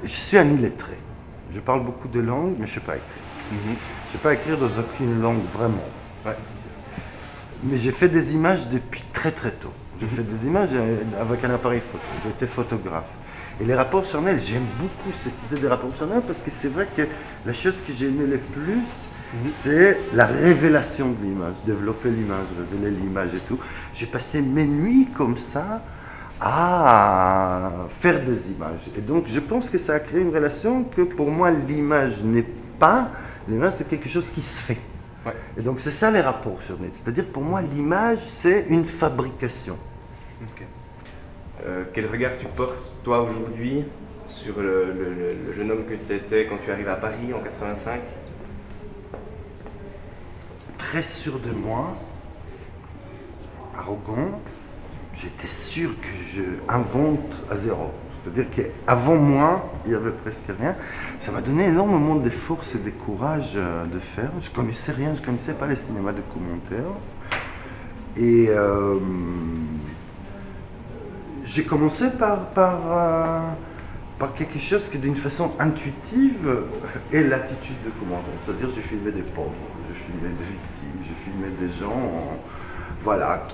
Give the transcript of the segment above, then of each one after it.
je suis un illettré. Je parle beaucoup de langues, mais je ne sais pas écrire. Je ne sais pas écrire dans aucune langue vraiment. Ouais. Mais j'ai fait des images depuis très très tôt. J'ai fait des images avec un appareil photo. J'étais photographe. Et les rapports charnels, j'aime beaucoup cette idée des rapports charnels parce que c'est vrai que la chose que j'ai aimé le plus, c'est la révélation de l'image, développer l'image, révéler l'image et tout. J'ai passé mes nuits comme ça à faire des images. Et donc je pense que ça a créé une relation que pour moi l'image n'est pas, l'image c'est quelque chose qui se fait. Ouais. Et donc c'est ça les rapports charnels. C'est-à-dire pour moi l'image c'est une fabrication. Okay. Quel regard tu portes, toi, aujourd'hui, sur le jeune homme que tu étais quand tu arrives à Paris en 85? Très sûr de moi, arrogant, j'étais sûr que je invente à zéro. C'est-à-dire qu'avant moi, il n'y avait presque rien. Ça m'a donné énormément de force et de courage de faire. Je ne connaissais rien, je ne connaissais pas les cinémas de commentaires. Et j'ai commencé par quelque chose qui, d'une façon intuitive, est l'attitude de commandant. C'est-à-dire, j'ai filmé des pauvres, j'ai filmé des victimes, j'ai filmé des gens, voilà,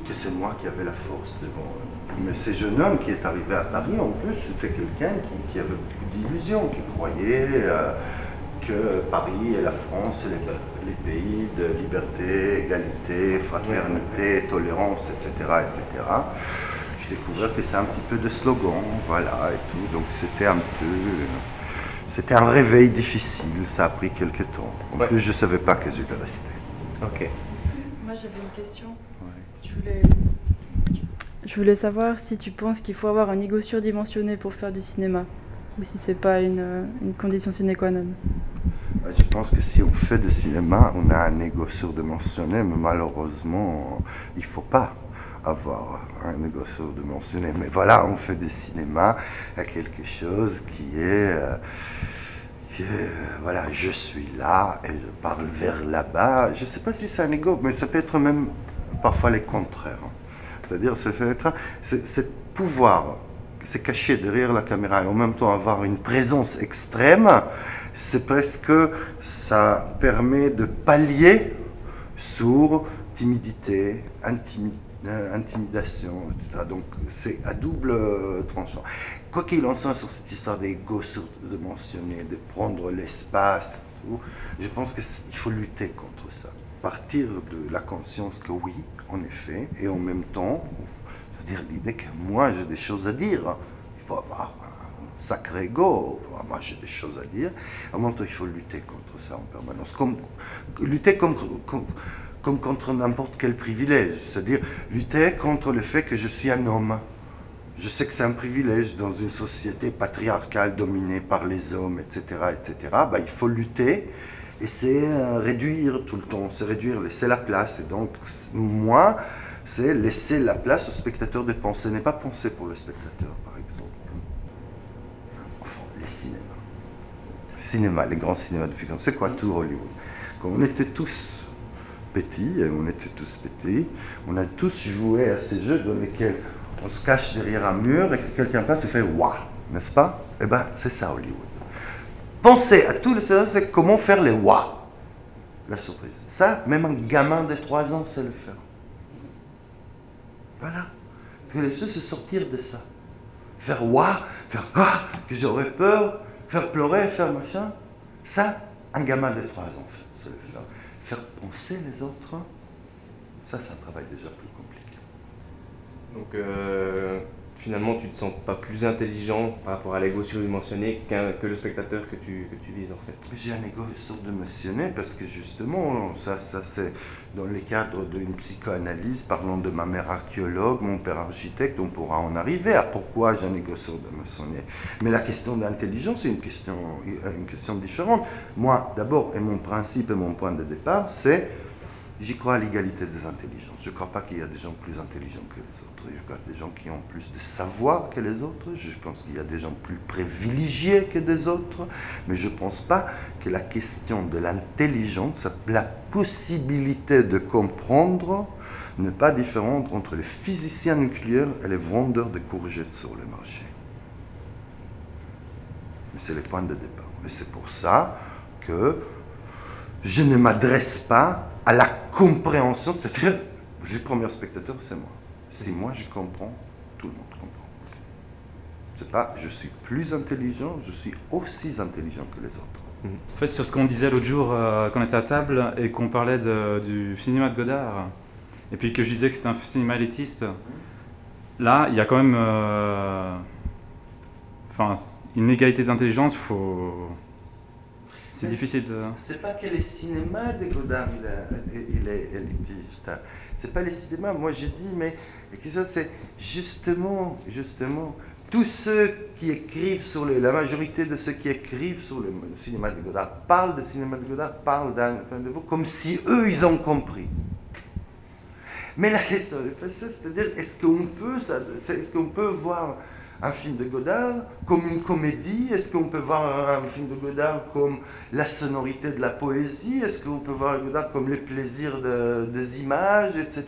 que c'est moi qui avais la force devant eux. Mais ce jeune homme qui est arrivé à Paris, en plus, c'était quelqu'un qui avait beaucoup d'illusions, qui croyait que Paris et la France, les pays de liberté, égalité, fraternité, tolérance, etc., etc. Je découvrais que c'est un petit peu de slogan, voilà, et tout. Donc c'était un réveil difficile, ça a pris quelques temps. En plus, je ne savais pas que je devais rester. Ok. Moi, j'avais une question. Ouais. Je voulais savoir si tu penses qu'il faut avoir un ego surdimensionné pour faire du cinéma, ou si c'est pas une condition sine qua non. Je pense que si on fait du cinéma, on a un ego surdimensionné, mais malheureusement, il ne faut pas avoir un ego surdimensionné. Mais voilà, on fait du cinéma, il y a quelque chose qui est voilà, je suis là et je parle vers là-bas. Je ne sais pas si c'est un ego, mais ça peut être même parfois les contraires. C'est-à-dire, c'est pouvoir se cacher derrière la caméra et en même temps avoir une présence extrême, c'est presque, ça permet de pallier sur timidité, intimidation, etc. Donc c'est à double tranchant. Quoi qu'il en soit sur cette histoire d'ego surdimensionné, de prendre l'espace, je pense qu'il faut lutter contre ça. Partir de la conscience que oui, en effet, et en même temps, c'est-à-dire l'idée que moi j'ai des choses à dire. Il faut avoir un sacré ego. Moi j'ai des choses à dire. En même temps, il faut lutter contre ça en permanence. Lutter comme contre n'importe quel privilège. C'est-à-dire lutter contre le fait que je suis un homme. Je sais que c'est un privilège dans une société patriarcale dominée par les hommes, etc. etc. Ben, il faut lutter. Et c'est réduire tout le temps, c'est réduire, laisser la place. Et donc, moi, c'est laisser la place au spectateur de penser, n'est pas penser pour le spectateur, par exemple. Enfin, les cinémas. Cinéma, les grands cinémas de fiction, c'est quoi tout Hollywood? Quand on était tous petits, et on était tous petits, on a tous joué à ces jeux dans lesquels on se cache derrière un mur et que quelqu'un passe et fait « waouh », n'est-ce pas? Eh bien, c'est ça Hollywood. Pensez à tous les scénarios, c'est comment faire les waouh, la surprise. Ça, même un gamin de 3 ans sait le faire. Voilà. Parce que les choses, c'est sortir de ça. Faire waouh, faire ah, que j'aurais peur, faire pleurer, faire machin. Ça, un gamin de 3 ans sait le faire. Faire penser les autres, ça, c'est un travail déjà plus compliqué. Donc, finalement, tu ne te sens pas plus intelligent par rapport à l'ego surdimensionné que le spectateur que tu vises, en fait? J'ai un ego surdimensionné parce que justement, ça c'est dans les cadres d'une psychoanalyse, parlant de ma mère archéologue, mon père architecte, on pourra en arriver à pourquoi j'ai un ego surdimensionné. Mais la question d'intelligence est une question différente. Moi, d'abord, et mon principe et mon point de départ, c'est j'y crois à l'égalité des intelligences. Je ne crois pas qu'il y a des gens plus intelligents que les autres. autres. Je regarde des gens qui ont plus de savoir que les autres. Je pense qu'il y a des gens plus privilégiés que des autres. Mais je ne pense pas que la question de l'intelligence, la possibilité de comprendre, n'est pas différente entre les physiciens nucléaires et les vendeurs de courgettes sur le marché. Mais c'est le point de départ. Et c'est pour ça que je ne m'adresse pas à la compréhension, c'est-à-dire, le premier spectateur, c'est moi. Si moi je comprends, tout le monde comprend. C'est pas, je suis plus intelligent, je suis aussi intelligent que les autres. En fait, sur ce qu'on disait l'autre jour, quand on était à table et qu'on parlait du cinéma de Godard, et puis que je disais que c'était un cinéma élitiste, là, il y a quand même une égalité d'intelligence, c'est difficile de... C'est pas que le cinéma de Godard il est élitiste. C'est pas le cinéma. Moi j'ai dit, mais ça c'est justement, tous ceux qui écrivent sur la majorité de ceux qui écrivent sur le cinéma de Godard parlent de cinéma de Godard, parlent d'un point de vue comme si eux ils ont compris. Mais la question, c'est-à-dire, est-ce qu'on peut voir un film de Godard comme une comédie? Est-ce qu'on peut voir un film de Godard comme la sonorité de la poésie? Est-ce qu'on peut voir Godard comme les plaisirs des images, etc.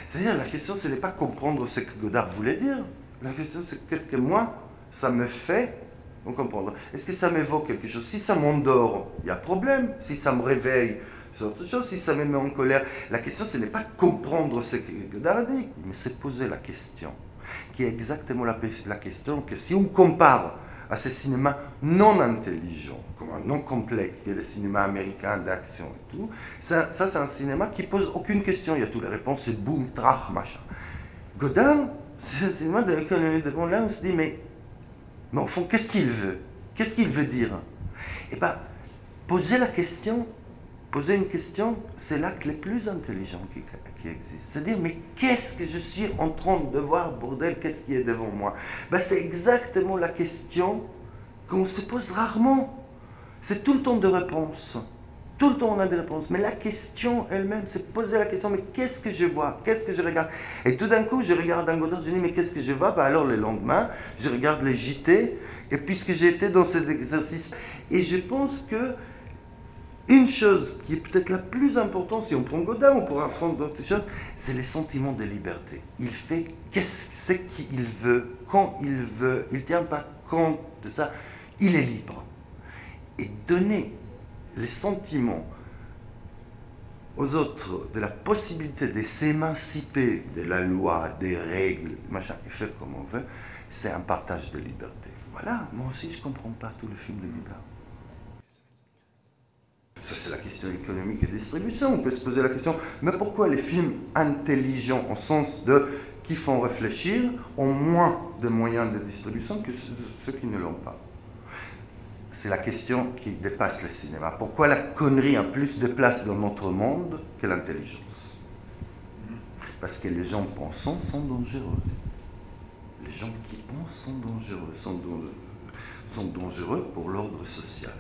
C'est-à-dire, la question, ce n'est pas comprendre ce que Godard voulait dire. La question, c'est qu'est-ce que moi, ça me fait comprendre. Est-ce que ça m'évoque quelque chose? Si ça m'endort, il y a problème. Si ça me réveille, c'est autre chose. Si ça me met en colère, la question, ce n'est pas comprendre ce que Godard dit, mais c'est poser la question, qui est exactement la question que si on compare à ce cinéma non intelligent, non complexe, qui est le cinéma américain d'action et tout, ça c'est un cinéma qui pose aucune question, il y a toutes les réponses, c'est boum, trach, machin. Godard, c'est un cinéma de l'économie de là, on se dit, mais au fond, qu'est-ce qu'il veut? Qu'est-ce qu'il veut dire? Eh bien, poser une question, c'est l'acte le plus intelligent qui existe. C'est-à-dire, mais qu'est-ce que je suis en train de voir, bordel, qu'est-ce qui est devant moi? C'est exactement la question qu'on se pose rarement. C'est tout le temps de réponses. Tout le temps on a des réponses. Mais la question elle-même, c'est poser la question, mais qu'est-ce que je vois? Qu'est-ce que je regarde? Et tout d'un coup, je regarde un Godard, je dis, mais qu'est-ce que je vois? Alors le lendemain, je regarde les JT, et puisque j'ai été dans cet exercice, et je pense que une chose qui est peut-être la plus importante, si on prend Godard, on pourra prendre d'autres choses, c'est les sentiments de liberté. Il fait qu'est-ce qu'il veut, quand il veut, il ne tient pas compte de ça, il est libre. Et donner les sentiments aux autres de la possibilité de s'émanciper de la loi, des règles, machin, et faire comme on veut, c'est un partage de liberté. Voilà, moi aussi je ne comprends pas tout le film de Godard. Ça, c'est la question économique et distribution. On peut se poser la question, mais pourquoi les films intelligents, au sens de qui font réfléchir, ont moins de moyens de distribution que ceux qui ne l'ont pas? C'est la question qui dépasse le cinéma. Pourquoi la connerie a plus de place dans notre monde que l'intelligence? Parce que les gens pensants sont dangereux. Les gens qui pensent sont dangereux pour l'ordre social.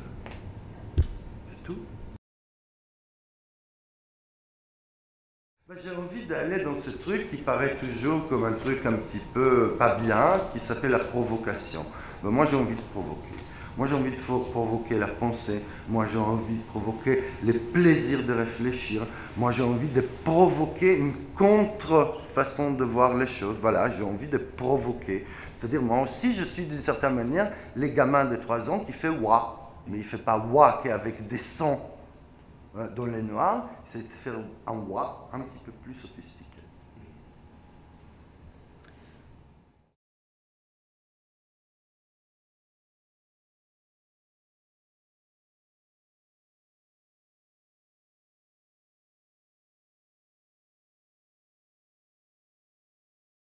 J'ai envie d'aller dans ce truc qui paraît toujours comme un truc un petit peu pas bien, qui s'appelle la provocation. Moi j'ai envie de provoquer. Moi j'ai envie de provoquer la pensée. Moi j'ai envie de provoquer les plaisirs de réfléchir. Moi j'ai envie de provoquer une contre-façon de voir les choses. Voilà, j'ai envie de provoquer. C'est-à-dire moi aussi je suis d'une certaine manière les gamins de 3 ans qui fait wa, mais il ne fait pas wa qu'avec des sons dans les noirs, c'est de faire un wa un petit peu plus sophistiqué.